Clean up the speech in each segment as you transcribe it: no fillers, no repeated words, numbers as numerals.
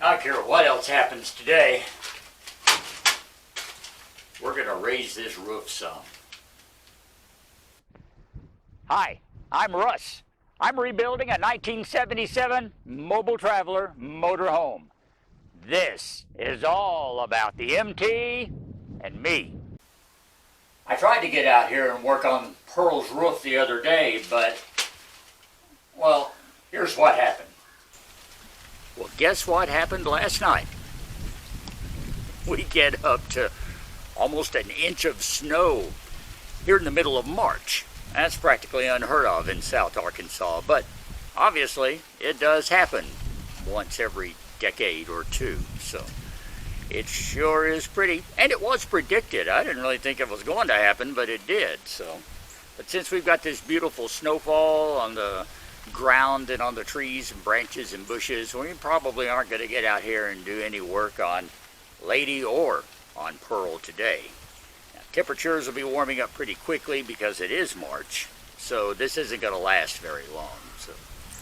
I don't care what else happens today. We're going to raise this roof some. Hi, I'm Russ. I'm rebuilding a 1977 Mobile Traveler motorhome. This is all about the MT and me. I tried to get out here and work on Pearl's roof the other day, but, well, here's what happened. Well, guess what happened last night? We get up to almost an inch of snow here in the middle of March. That's practically unheard of in South Arkansas, but obviously it does happen once every decade or two, so it sure is pretty. And it was predicted. I didn't really think it was going to happen, but it did. But since we've got this beautiful snowfall on the ground and on the trees and branches and bushes, we probably aren't going to get out here and do any work on Lady or on Pearl today. Now, temperatures will be warming up pretty quickly because it is March, so this isn't going to last very long. So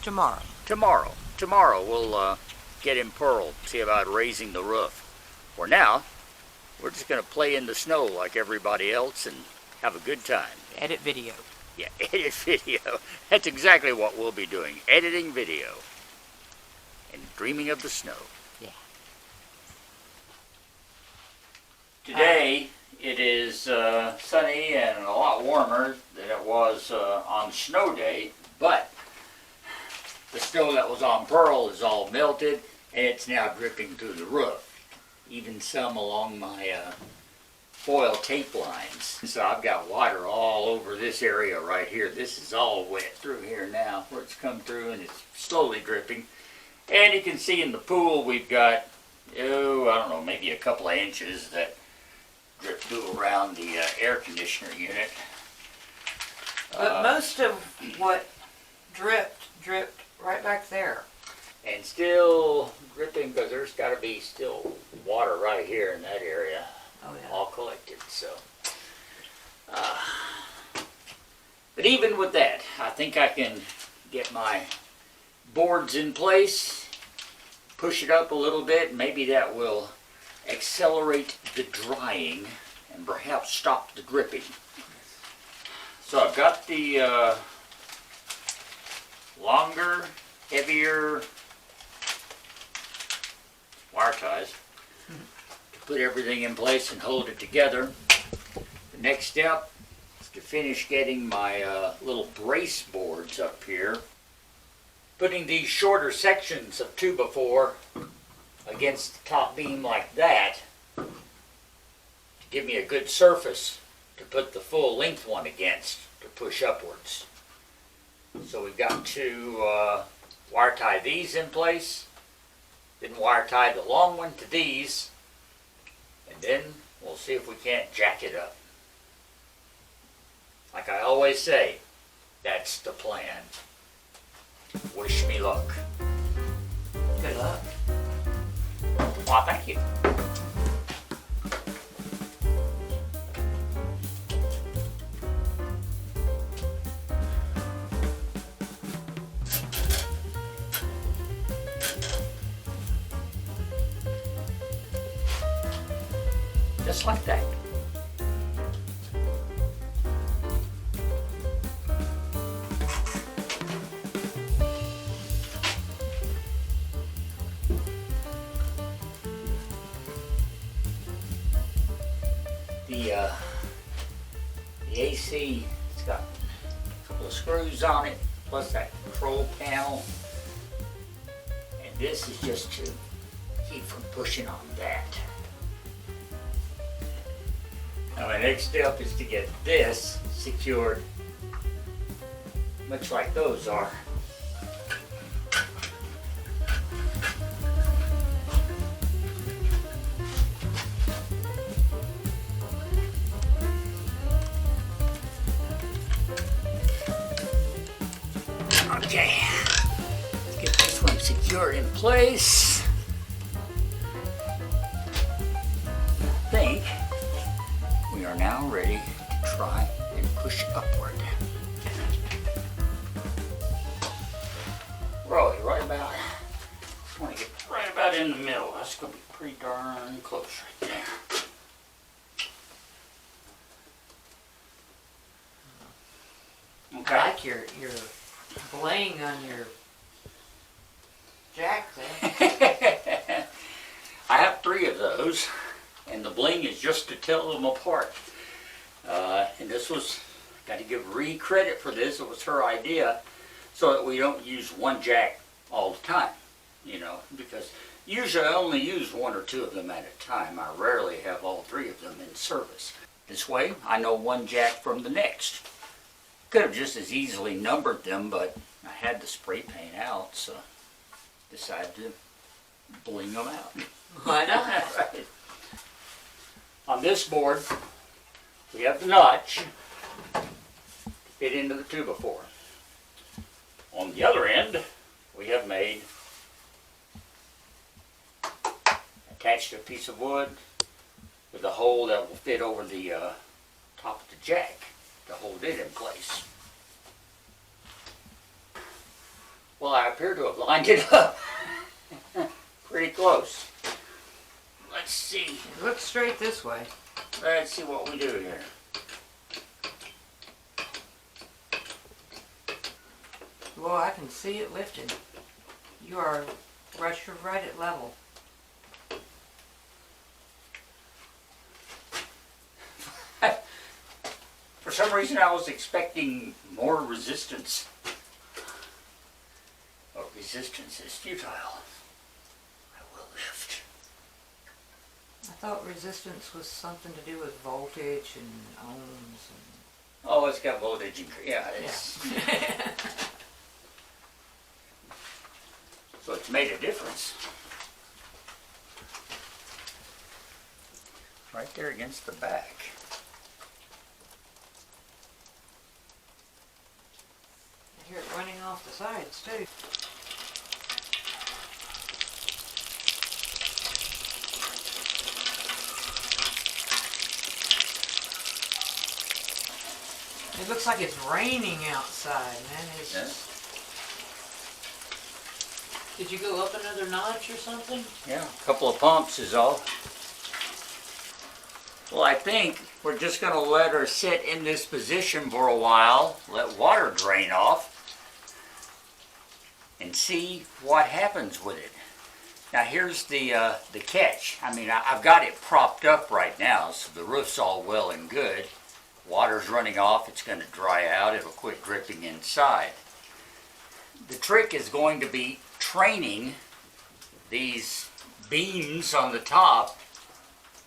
tomorrow we'll get in Pearl, see about raising the roof. For now, we're just going to play in the snow like everybody else and have a good time. Edit video. Yeah, edit video. That's exactly what we'll be doing. Editing video. And dreaming of the snow. Yeah. Today, it is sunny and a lot warmer than it was on snow day, but the snow that was on Pearl is all melted, and it's now dripping through the roof. Even some along my foil tape lines. So I've got water all over this area right here. This is all wet through here now where it's come through, and it's slowly dripping. And you can see in the pool we've got, I don't know, maybe a couple of inches that drip through around the air conditioner unit. But most of what dripped right back there. And still dripping because there's got to be still water right here in that area. Oh, yeah. All collected, so. But even with that, I think I can get my boards in place, push it up a little bit, and maybe that will accelerate the drying and perhaps stop the dripping. So I've got the longer, heavier wire ties to put everything in place and hold it together. The next step is to finish getting my little brace boards up here. Putting these shorter sections of 2x4 against the top beam like that to give me a good surface to put the full length one against to push upwards. So we've got to wire tie these in place, then wire tie the long one to these, and then we'll see if we can't jack it up. Like I always say, that's the plan. Wish me luck. Good luck. Well, thank you. Just like that. The AC, it's got a couple of screws on it, plus that control panel. And this is just to keep from pushing on that. Now my next step is to get this secured, much like those are. Okay, let's get this one secured in place. I think we are now ready to try and push upward. We're always right about, I want to get right about in the middle. That's going to be pretty darn close right there. Okay. I like your bling on your jack there. I have 3 of those, and the bling is just to tell them apart. And this was, got to give Ree credit for this, it was her idea, so that we don't use one jack all the time, you know, because usually I only use 1 or 2 of them at a time. I rarely have all 3 of them in service. This way, I know one jack from the next. Could have just as easily numbered them, but I had the spray paint out, so decided to bling them out. Why not? Right. On this board, we have the notch to fit into the 2x4. On the other end, we have made, attached a piece of wood with a hole that will fit over the top of the jack to hold it in place. Well, I appear to have lined it up pretty close. Let's see. Look straight this way. Let's see what we do here. Well, I can see it lifting. You are right at level. For some reason, I was expecting more resistance. But resistance is futile. I will lift. I thought resistance was something to do with voltage and ohms and... Oh, it's got voltage and yeah, it's Yeah. so it's made a difference. Right there against the back. I hear it running off the sides too. It looks like it's raining outside, man. It's Yeah. Did you go up another notch or something? Yeah, a couple of pumps is all. Well, I think we're just going to let her sit in this position for a while, let water drain off, and see what happens with it. Now here's the catch. I mean, I've got it propped up right now, so the roof's all well and good. Water's running off, it's going to dry out, it'll quit dripping inside. The trick is going to be training these beams on the top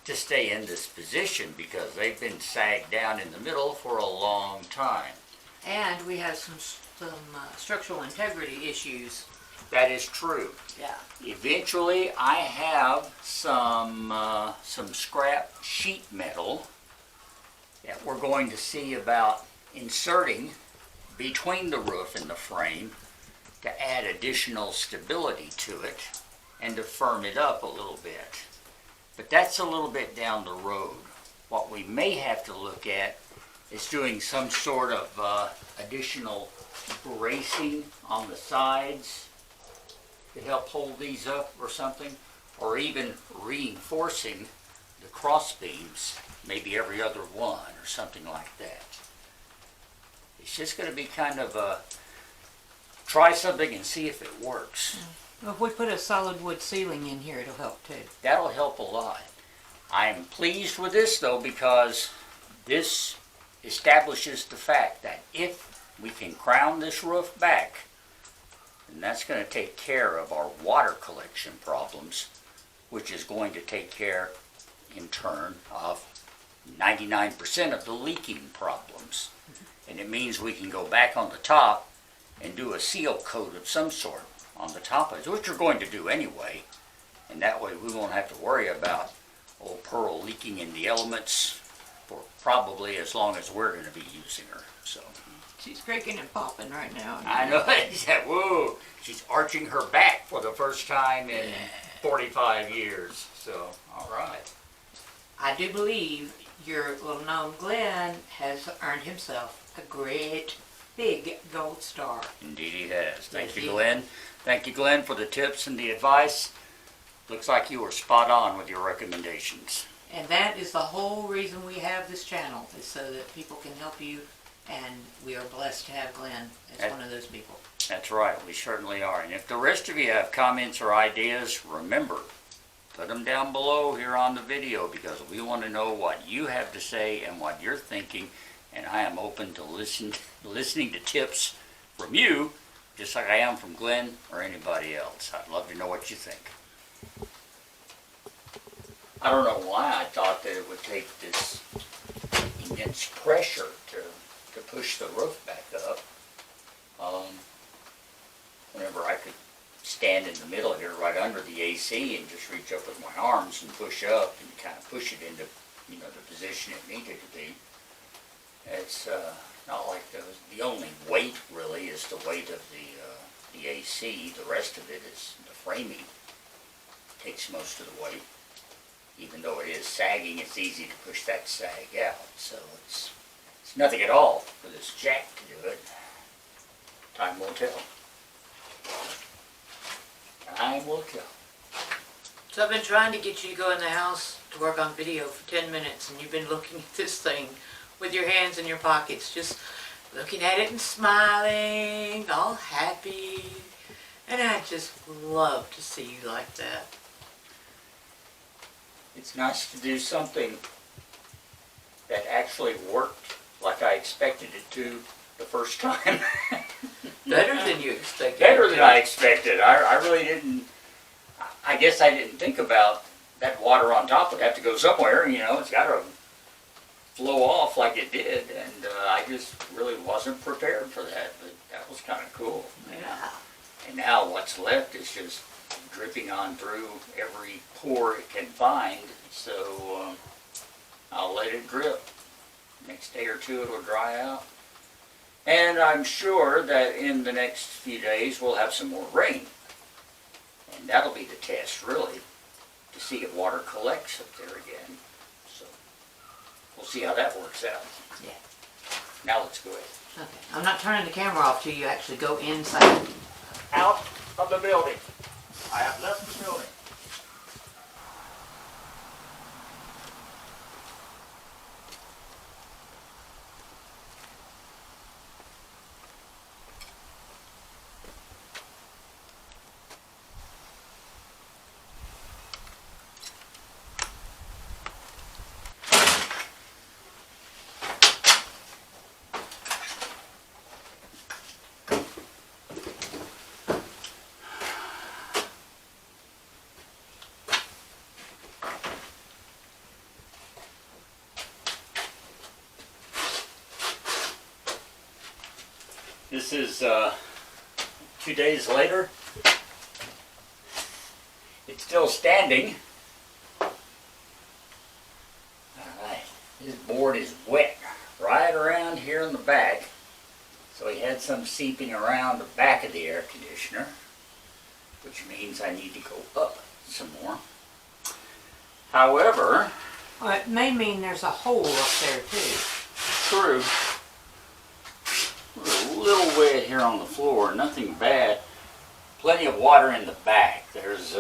to stay in this position because they've been sagged down in the middle for a long time. And we have some structural integrity issues. That is true. Yeah. Eventually, I have some scrap sheet metal that we're going to see about inserting between the roof and the frame to add additional stability to it and to firm it up a little bit. But that's a little bit down the road. What we may have to look at is doing some sort of additional bracing on the sides to help hold these up or something, or even reinforcing the cross beams, maybe every other one or something like that. It's just going to be kind of try something and see if it works. Well, if we put a solid wood ceiling in here, it'll help too. That'll help a lot. I'm pleased with this though because this establishes the fact that if we can crown this roof back, then that's going to take care of our water collection problems, which is going to take care in turn of 99% of the leaking problems. And it means we can go back on the top and do a seal coat of some sort on the top of it, which we're going to do anyway. And that way we won't have to worry about old Pearl leaking in the elements for probably as long as we're going to be using her. So She's creaking and popping right now. I know. Whoa, she's arching her back for the first time in 45 years. So, all right. I do believe your little gnome Glenn has earned himself a great big gold star. Indeed he has. Thank Yes, you, Glenn. Thank you, Glenn, for the tips and the advice. Looks like you were spot on with your recommendations. And that is the whole reason we have this channel, is so that people can help you, and we are blessed to have Glenn as one of those people. That's right, we certainly are. And if the rest of you have comments or ideas, remember, put them down below here on the video, because we want to know what you have to say and what you're thinking, and I am open to listening to tips from you, just like I am from Glenn or anybody else. I'd love to know what you think. I don't know why I thought that it would take this immense pressure to push the roof back up. Whenever I could stand in the middle here right under the AC and just reach up with my arms and push up and kind of push it into, the position it needed to be. It's not like the only weight really is the weight of the AC. The rest of it is the framing. Takes most of the weight. Even though it is sagging, it's easy to push that sag out. So it's nothing at all for this jack to do it. Time will tell. Time will tell. So I've been trying to get you to go in the house to work on video for 10 minutes, and you've been looking at this thing with your hands in your pockets, just looking at it and smiling, all happy. And I just love to see you like that. It's nice to do something that actually worked like I expected it to the first time. Better than you expected. Better than I expected. I really didn't. I guess I didn't think about that water on top would have to go somewhere. It's got to flow off like it did, and I just really wasn't prepared for that. But that was kind of cool. Yeah. And now what's left is just dripping on through every pore it can find. So I'll let it drip. Next day or two it'll dry out. And I'm sure that in the next few days we'll have some more rain. And that'll be the test, really, to see if water collects up there again. So we'll see how that works out. Yeah. Now let's go ahead. Okay. I'm not turning the camera off till you actually go inside. Out of the building. I have left the building. This is 2 days later. It's still standing. Alright, this board is wet right around here in the back. So he had some seeping around the back of the air conditioner, which means I need to go up some more. However, Well, it may mean there's a hole up there too. true. We're a little wet here on the floor, nothing bad. Plenty of water in the back. There's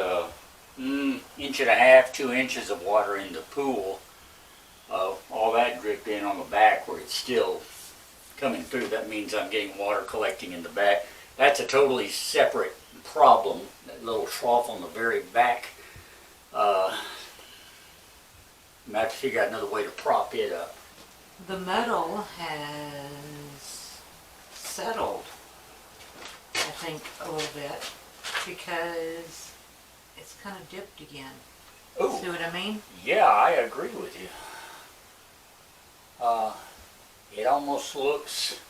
inch and a half, 2 inches of water in the pool. All that dripped in on the back where it's still coming through. That means I'm getting water collecting in the back. That's a totally separate problem. That little trough on the very back. I'm going to have to figure out another way to prop it up. The metal has settled, I think, a little bit, because it's kind of dipped again. Ooh. See what I mean? Yeah, I agree with you. It almost looks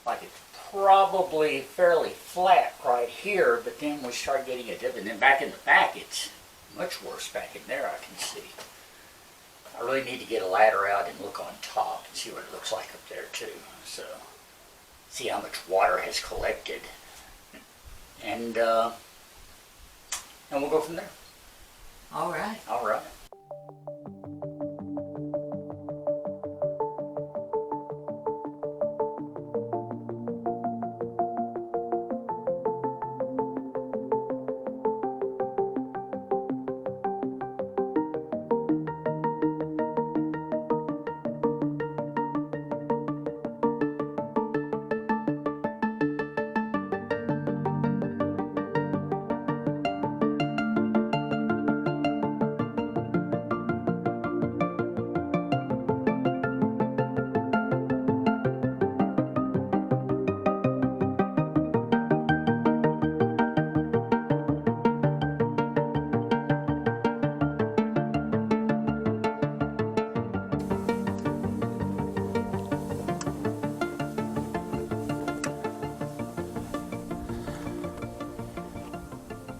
like it's probably fairly flat right here, but then we start getting a dip, and then back in the back it's much worse back in there, I can see. I really need to get a ladder out and look on top and see what it looks like up there too. So, see how much water has collected. And we'll go from there. All right. All right.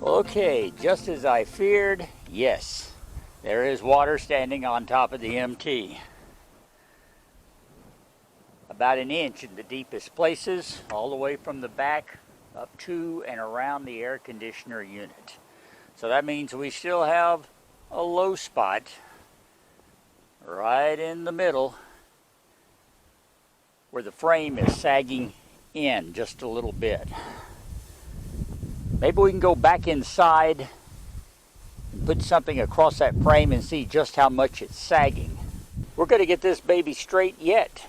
Okay, just as I feared, yes, there is water standing on top of the MT. About an inch in the deepest places, all the way from the back up to and around the air conditioner unit. So that means we still have a low spot right in the middle where the frame is sagging in just a little bit. Maybe we can go back inside and put something across that frame and see just how much it's sagging. We're going to get this baby straight yet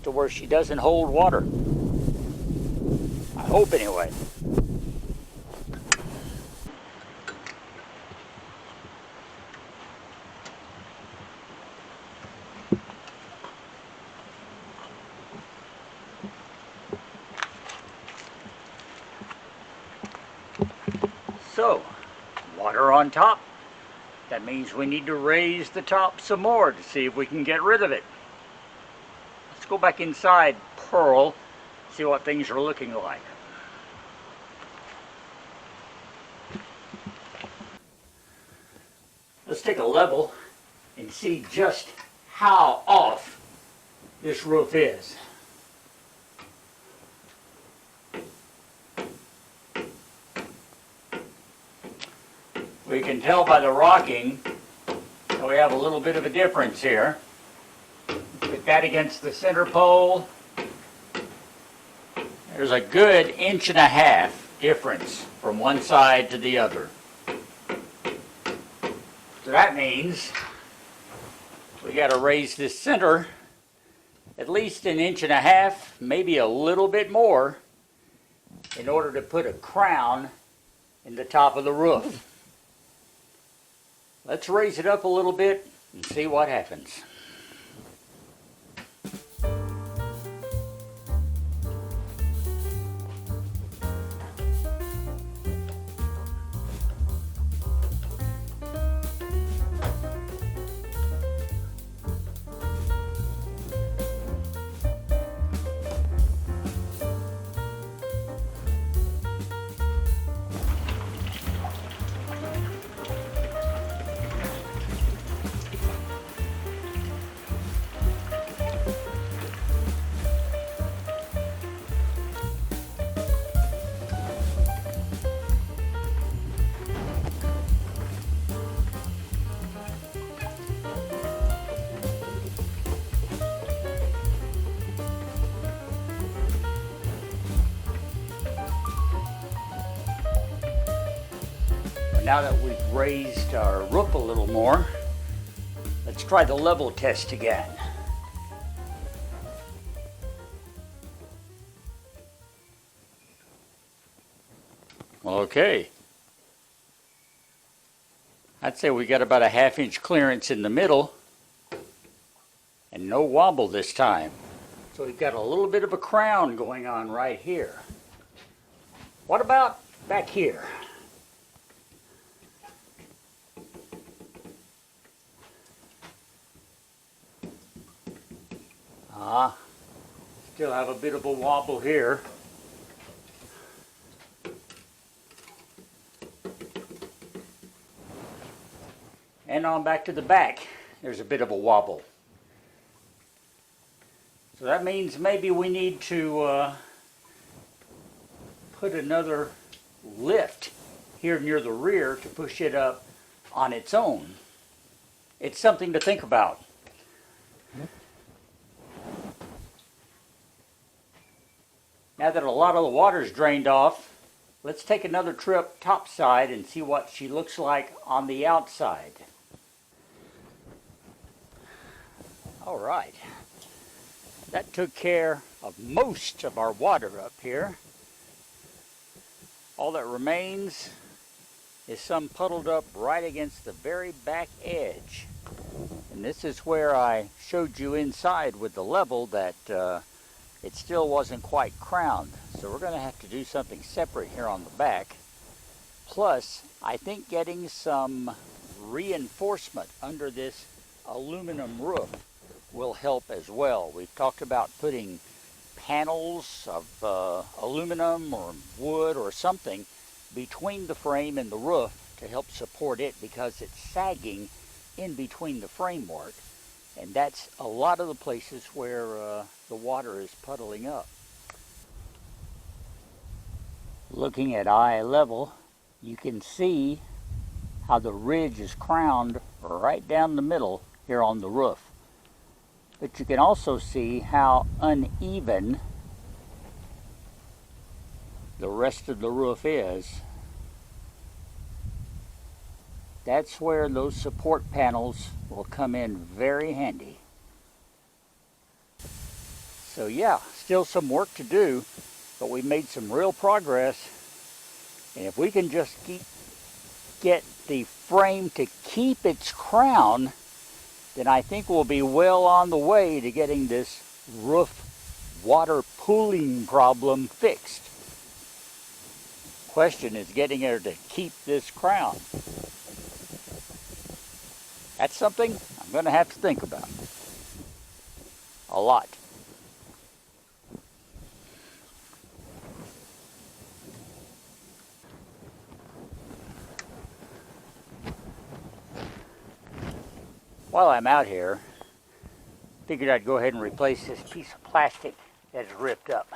to where she doesn't hold water. I hope anyway. So, water on top. That means we need to raise the top some more to see if we can get rid of it. Let's go back inside Pearl, see what things are looking like. Let's take a level and see just how off this roof is. We can tell by the rocking that we have a little bit of a difference here. Put that against the center pole. There's a good 1.5 inches difference from one side to the other. So that means we got to raise this center at least 1.5 inches, maybe a little bit more, in order to put a crown in the top of the roof. Let's raise it up a little bit and see what happens. Now that we've raised our roof a little more, let's try the level test again. Okay. I'd say we got about a 1/2 inch clearance in the middle and no wobble this time. So we've got a little bit of a crown going on right here. What about back here? Still have a bit of a wobble here. And on back to the back, there's a bit of a wobble. So that means maybe we need to put another lift here near the rear to push it up on its own. It's something to think about. Now that a lot of the water's drained off, let's take another trip topside and see what she looks like on the outside. All right, that took care of most of our water up here. All that remains is some puddled up right against the very back edge. And this is where I showed you inside with the level that it still wasn't quite crowned. So we're going to have to do something separate here on the back. Plus, I think getting some reinforcement under this aluminum roof will help as well. We've talked about putting panels of aluminum or wood or something between the frame and the roof to help support it because it's sagging in between the framework. And that's a lot of the places where the water is puddling up. Looking at eye level, you can see how the ridge is crowned right down the middle here on the roof. But you can also see how uneven the rest of the roof is. That's where those support panels will come in very handy. So yeah, still some work to do, but we've made some real progress. And if we can just get the frame to keep its crown, then I think we'll be well on the way to getting this roof water pooling problem fixed. Question is getting her to keep this crown. That's something I'm going to have to think about a lot. While I'm out here, figured I'd go ahead and replace this piece of plastic that's ripped up.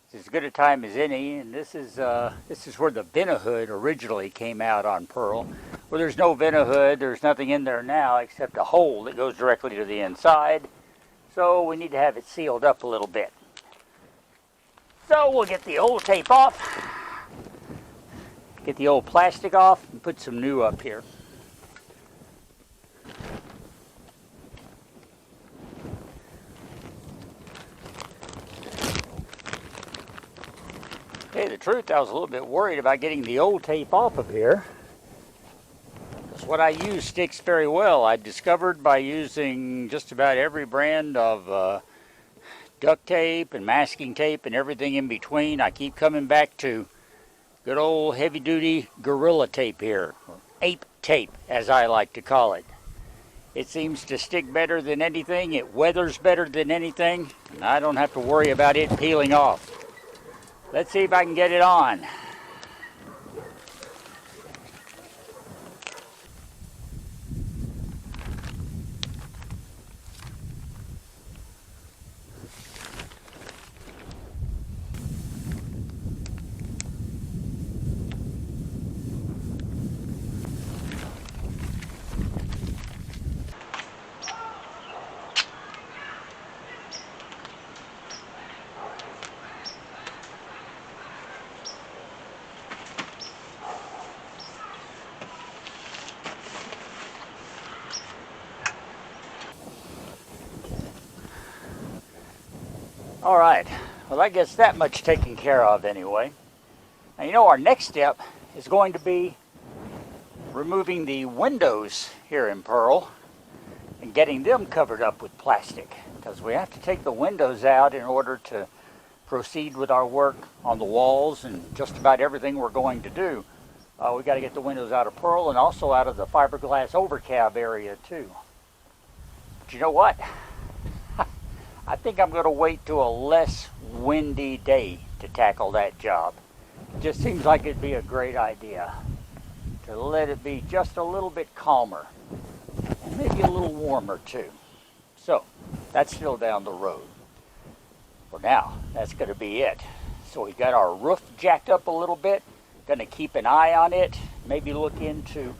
It's as good a time as any, and this is where the Vent-A-Hood originally came out on Pearl. Well, there's no Vent-A-Hood, there's nothing in there now except a hole that goes directly to the inside. So we need to have it sealed up a little bit. So we'll get the old tape off, get the old plastic off, and put some new up here. To tell you the truth, I was a little bit worried about getting the old tape off of here, because what I use sticks very well. I discovered by using just about every brand of duct tape and masking tape and everything in between. I keep coming back to good old heavy-duty Gorilla tape here, or ape tape as I like to call it. It seems to stick better than anything, it weathers better than anything, and I don't have to worry about it peeling off. Let's see if I can get it on. All right, well, that gets that much taken care of anyway. Now, you know, our next step is going to be removing the windows here in Pearl and getting them covered up with plastic, because we have to take the windows out in order to proceed with our work on the walls and just about everything we're going to do. We got to get the windows out of Pearl and also out of the fiberglass overcab area too. But you know what? I think I'm going to wait till a less windy day to tackle that job. It just seems like it'd be a great idea to let it be just a little bit calmer and maybe a little warmer too. So that's still down the road. For now, that's going to be it. So we got our roof jacked up a little bit. Going to keep an eye on it. Maybe look into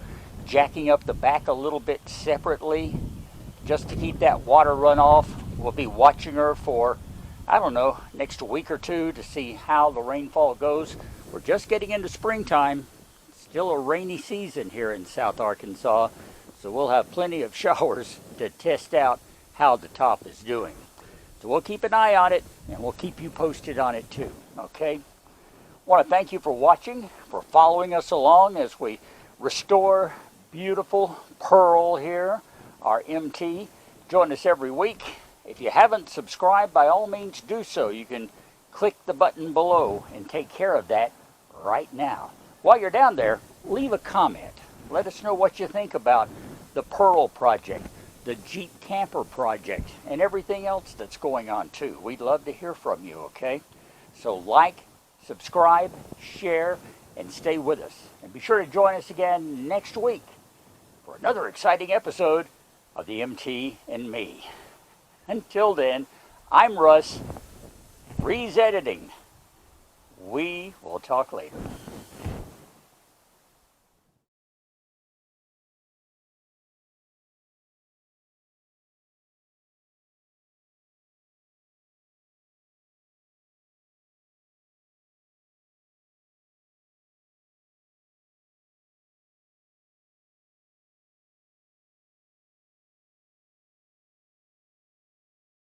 jacking up the back a little bit separately just to keep that water runoff. We'll be watching her for, I don't know, next week or two to see how the rainfall goes. We're just getting into springtime. Still a rainy season here in South Arkansas, so we'll have plenty of showers to test out how the top is doing. So we'll keep an eye on it, and we'll keep you posted on it too, okay? I want to thank you for watching, for following us along as we restore beautiful Pearl here, our MT. Join us every week. If you haven't subscribed, by all means do so. You can click the button below and take care of that right now. While you're down there, leave a comment. Let us know what you think about the Pearl project, the Jeep Camper project, and everything else that's going on too. We'd love to hear from you, okay? So like, subscribe, share, and stay with us. And be sure to join us again next week for another exciting episode of the MT and Me. Until then, I'm Russ, Rees Editing. We will talk later.